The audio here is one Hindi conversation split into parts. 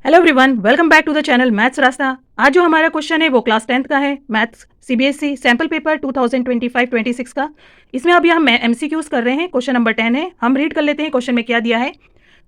Hello everyone, welcome back to the channel maths Rasta. आज जो हमारा क्वेश्चन है वो क्लास 10th का है, मैथ्स सीबीएसई सैम्पल पेपर 2025-26 का। इसमें अभी हम एमसीक्यूज कर रहे हैं। क्वेश्चन नंबर 10 है, हम रीड कर लेते हैं क्वेश्चन में क्या दिया है।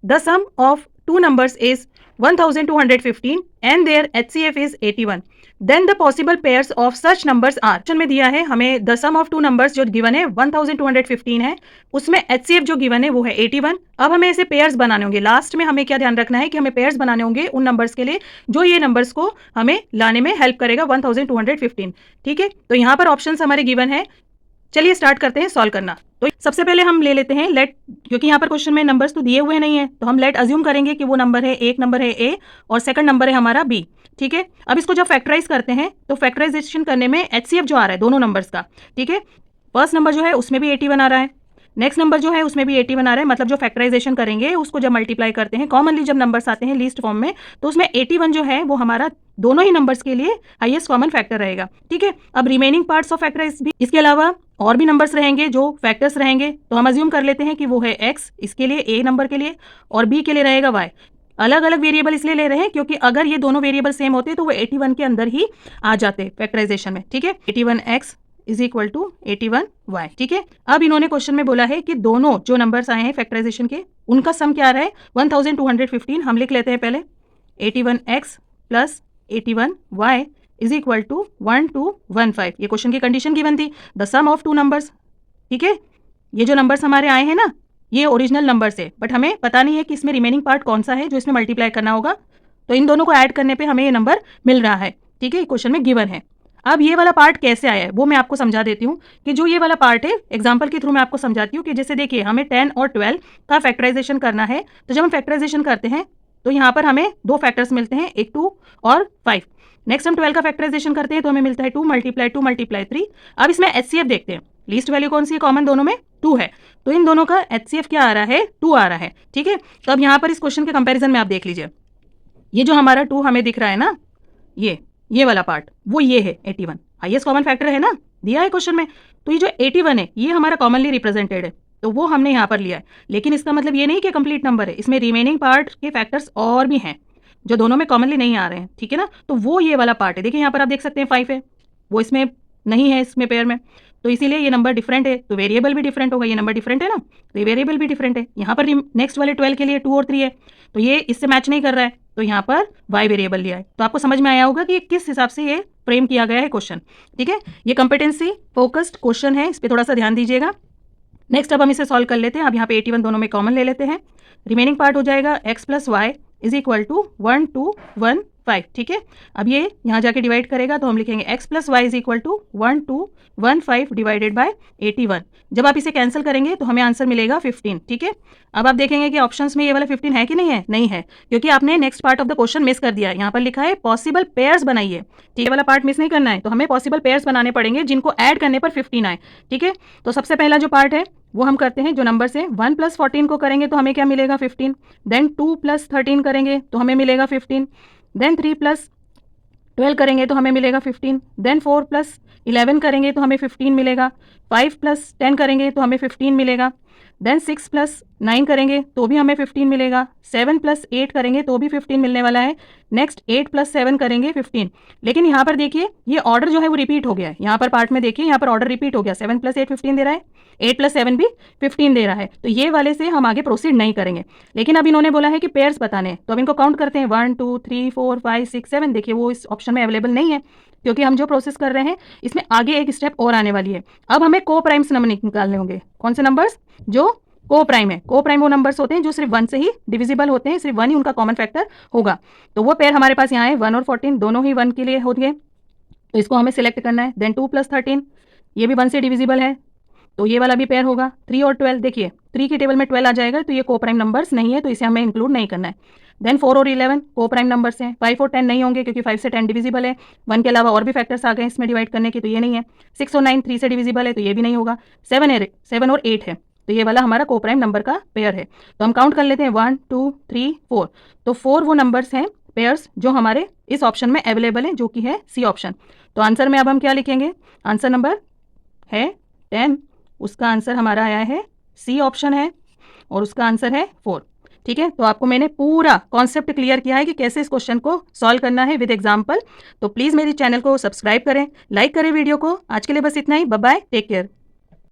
The sum of two numbers is 1215 and their HCF is 81, then the possible pairs of such numbers are. Question में दिया है हमें the sum of two numbers जो गिवन है 1215 है, उसमें एचसीएफ जो गिवन है वो है 81। अब हमें ऐसे पेयर्स बनाने होंगे। लास्ट में हमें क्या ध्यान रखना है कि हमें पेयर्स बनाने होंगे उन नंबर्स के लिए जो ये नंबर्स को हमें लाने में हेल्प करेगा 1215। ठीक है, तो यहाँ पर ऑप्शंस हमारे गिवन है। चलिए स्टार्ट करते हैं सॉल्व करना। तो सबसे पहले हम ले लेते हैं लेट, क्योंकि यहाँ पर क्वेश्चन में नंबर्स तो दिए हुए नहीं है, तो हम लेट अज्यूम करेंगे कि वो नंबर है, एक नंबर है ए और सेकंड नंबर है हमारा बी। ठीक है, अब इसको जब फैक्टराइज करते हैं तो फैक्टराइजेशन करने में एचसीएफ जो आ रहा है दोनों नंबर्स का, ठीक है, फर्स्ट नंबर जो है उसमें भी 81 आ रहा है, नेक्स्ट नंबर जो है उसमें भी 81 आ रहा है। मतलब जो फैक्टराइजेशन करेंगे उसको जब मल्टीप्लाई करते हैं, कॉमनली जब नंबर्स आते हैं लीस्ट फॉर्म में, तो उसमें 81 जो है वो हमारा दोनों ही नंबर्स के लिए हाईएस्ट कॉमन फैक्टर रहेगा। ठीक है, अब रिमेनिंग पार्ट्स ऑफ फैक्टराइज भी, इसके अलावा और भी नंबर्स रहेंगे जो फैक्टर्स रहेंगे, तो हम अज्यूम कर लेते हैं कि वो है x इसके लिए, a नंबर के लिए, और b के लिए रहेगा y। अलग अलग वेरिएबल इसलिए ले रहे हैं क्योंकि अगर ये दोनों वेरिएबल सेम होते तो वो 81 के अंदर ही आ जाते फैक्टराइजेशन में। ठीक है, 81x is equal to 81y। ठीक है, अब इन्होंने क्वेश्चन में बोला है कि दोनों जो नंबर्स आए हैं फैक्टराइजेशन के उनका सम क्या आ रहा है 1215। हम लिख लेते हैं पहले 81x plus 81y is equal to 1215। ये क्वेश्चन की कंडीशन गिवन थी, the sum of two numbers. ठीक है, ये जो नंबर्स हमारे आए हैं ना ये ओरिजिनल नंबर्स है, बट हमें पता नहीं है कि इसमें रिमेनिंग पार्ट कौन सा है जो इसमें मल्टीप्लाई करना होगा, तो इन दोनों को ऐड करने पे हमें ये नंबर मिल रहा है। ठीक है, क्वेश्चन में गिवन है। अब ये वाला पार्ट कैसे आया है वो मैं आपको समझा देती हूँ कि जो ये वाला पार्ट है एग्जाम्पल के थ्रू मैं आपको समझाती हूँ कि जैसे देखिए हमें 10 और 12 का फैक्टराइजेशन करना है, तो जब हम फैक्टराइजेशन करते हैं तो यहाँ पर हमें दो फैक्टर्स मिलते हैं, एक 2 और 5। नेक्स्ट हम 12 का फैक्टराइजेशन करते हैं तो हमें मिलता है 2 मल्टीप्लाई 3। अब इसमें एचसीएफ देखते हैं, लीस्ट वैल्यू कौन सी है, कॉमन दोनों में 2 है, तो इन दोनों का एचसीएफ क्या आ रहा है 2 आ रहा है। ठीक है, तो अब यहाँ पर इस क्वेश्चन के कंपैरिजन में आप देख लीजिए, ये जो हमारा 2 हमें दिख रहा है ना, ये वाला पार्ट वो ये है 81, हाईएस्ट कॉमन फैक्टर है ना, दिया है क्वेश्चन में। तो ये जो 81 है ये हमारा कॉमनली रिप्रेजेंटेड है, तो वो हमने यहाँ पर लिया है। लेकिन इसका मतलब ये नहीं कि कंप्लीट नंबर है, इसमें रिमेनिंग पार्ट के फैक्टर्स और भी हैं जो दोनों में कॉमनली नहीं आ रहे हैं। ठीक है ना, तो वो ये वाला पार्ट है। देखिए यहाँ पर आप देख सकते हैं 5 है, वो इसमें नहीं है, इसमें पेयर में, तो इसीलिए ये नंबर डिफरेंट है, तो वेरिएबल भी डिफरेंट होगा। ये नंबर डिफरेंट है ना, तो ये वेरिएबल भी डिफरेंट है। यहाँ पर नेक्स्ट वाले 12 के लिए 2 और 3 है, तो ये इससे मैच नहीं कर रहा है, तो यहाँ पर y वेरिएबल लिया है। तो आपको समझ में आया होगा कि किस हिसाब से ये फ्रेम किया गया है क्वेश्चन। ठीक है, ये कॉम्पिटेंसी फोकस्ड क्वेश्चन है, इस पर थोड़ा सा ध्यान दीजिएगा। नेक्स्ट अब हम इसे सॉल्व कर लेते हैं। अब यहाँ पे 81 दोनों में कॉमन ले लेते हैं, रिमेनिंग पार्ट हो जाएगा x plus y is equal to 1215। ठीक है, अब ये यहाँ जाके डिवाइड करेगा तो हम लिखेंगे x plus y is equal to 1215 divided by 81। जब आप इसे कैंसिल करेंगे तो हमें आंसर मिलेगा 15। ठीक है, अब आप देखेंगे कि ऑप्शंस में ये वाला 15 है कि नहीं है, नहीं है, क्योंकि आपने next part of the question miss कर दिया है। यहाँ पर लिखा है पॉसिबल पेयर्स बनाइए, ठीक है, वाला पार्ट मिस नहीं करना है, तो हमें पॉसिबल पेयर्स बनाने पड़ेंगे जिनको ऐड करने पर 15 आए। ठीक है, तो सबसे पहला जो पार्ट है वो हम करते हैं, जो नंबर से 1 प्लस 14 को करेंगे तो हमें क्या मिलेगा 15, देन 2 प्लस 13 करेंगे तो हमें मिलेगा 15, देन 3 प्लस 12 करेंगे तो हमें मिलेगा 15, देन 4 प्लस 11 करेंगे तो हमें 15 मिलेगा, 5 प्लस 10 करेंगे तो हमें 15 मिलेगा, देन 6 प्लस 9 करेंगे तो भी हमें 15 मिलेगा, 7 प्लस 8 करेंगे तो भी 15 मिलने वाला है, नेक्स्ट 8 प्लस 7 करेंगे 15। लेकिन यहाँ पर देखिए ये ऑर्डर जो है वो रिपीट हो गया है, यहाँ पर पार्ट में देखिए यहाँ पर ऑर्डर रिपीट हो गया, 7 प्लस 8 15 दे रहा है, 8 प्लस 7 भी 15 दे रहा है, तो ये वाले से हम आगे प्रोसीड नहीं करेंगे। लेकिन अब इन्होंने बोला है कि पेयर्स बताने हैं, तो अब इनको काउंट करते हैं 1 2 3 4 5 6 7। देखिए वो इस ऑप्शन में अवेलेबल नहीं है, क्योंकि हम जो प्रोसेस कर रहे हैं इसमें आगे एक स्टेप और आने वाली है। अब हमें को प्राइम्स नंबर निकालने होंगे। कौन से नंबर्स जो को प्राइम है, को प्राइम वो नंबर्स होते हैं जो सिर्फ 1 से ही डिविजिबल होते हैं, सिर्फ 1 ही उनका कॉमन फैक्टर होगा। तो वो पेयर हमारे पास यहाँ है 1 और 14 दोनों ही 1 के लिए होंगे, तो इसको हमें सिलेक्ट करना है। देन 2 प्लस 13 ये भी 1 से डिविजिबल है, तो ये वाला भी पेयर होगा। 3 और 12, देखिए 3 की टेबल में 12 आ जाएगा, तो ये को प्राइम नंबर्स नहीं है, तो इसे हमें इंक्लूड नहीं करना है। देन 4 और 11 को प्राइम नंबर्स हैं। 5 और 10 नहीं होंगे क्योंकि 5 से 10 डिविजिबल है, 1 के अलावा और भी फैक्टर्स आ गए इसमें डिवाइड करने के, तो ये नहीं है। 6 और 9 3 से डिविजिबल है, तो ये भी नहीं होगा। 7 और 8 है, तो ये वाला हमारा को प्राइम नंबर का पेयर है। तो हम काउंट कर लेते हैं 1 2 3 4, तो 4 वो नंबर्स हैं पेयर्स जो हमारे इस ऑप्शन में अवेलेबल हैं, जो कि है सी ऑप्शन। तो आंसर में अब हम क्या लिखेंगे, आंसर नंबर है 10, उसका आंसर हमारा आया है सी ऑप्शन है, और उसका आंसर है 4। ठीक है, तो आपको मैंने पूरा कॉन्सेप्ट क्लियर किया है कि कैसे इस क्वेश्चन को सॉल्व करना है विद एग्जाम्पल। तो प्लीज़ मेरे चैनल को सब्सक्राइब करें, लाइक करें वीडियो को। आज के लिए बस इतना ही। Bye bye, take care.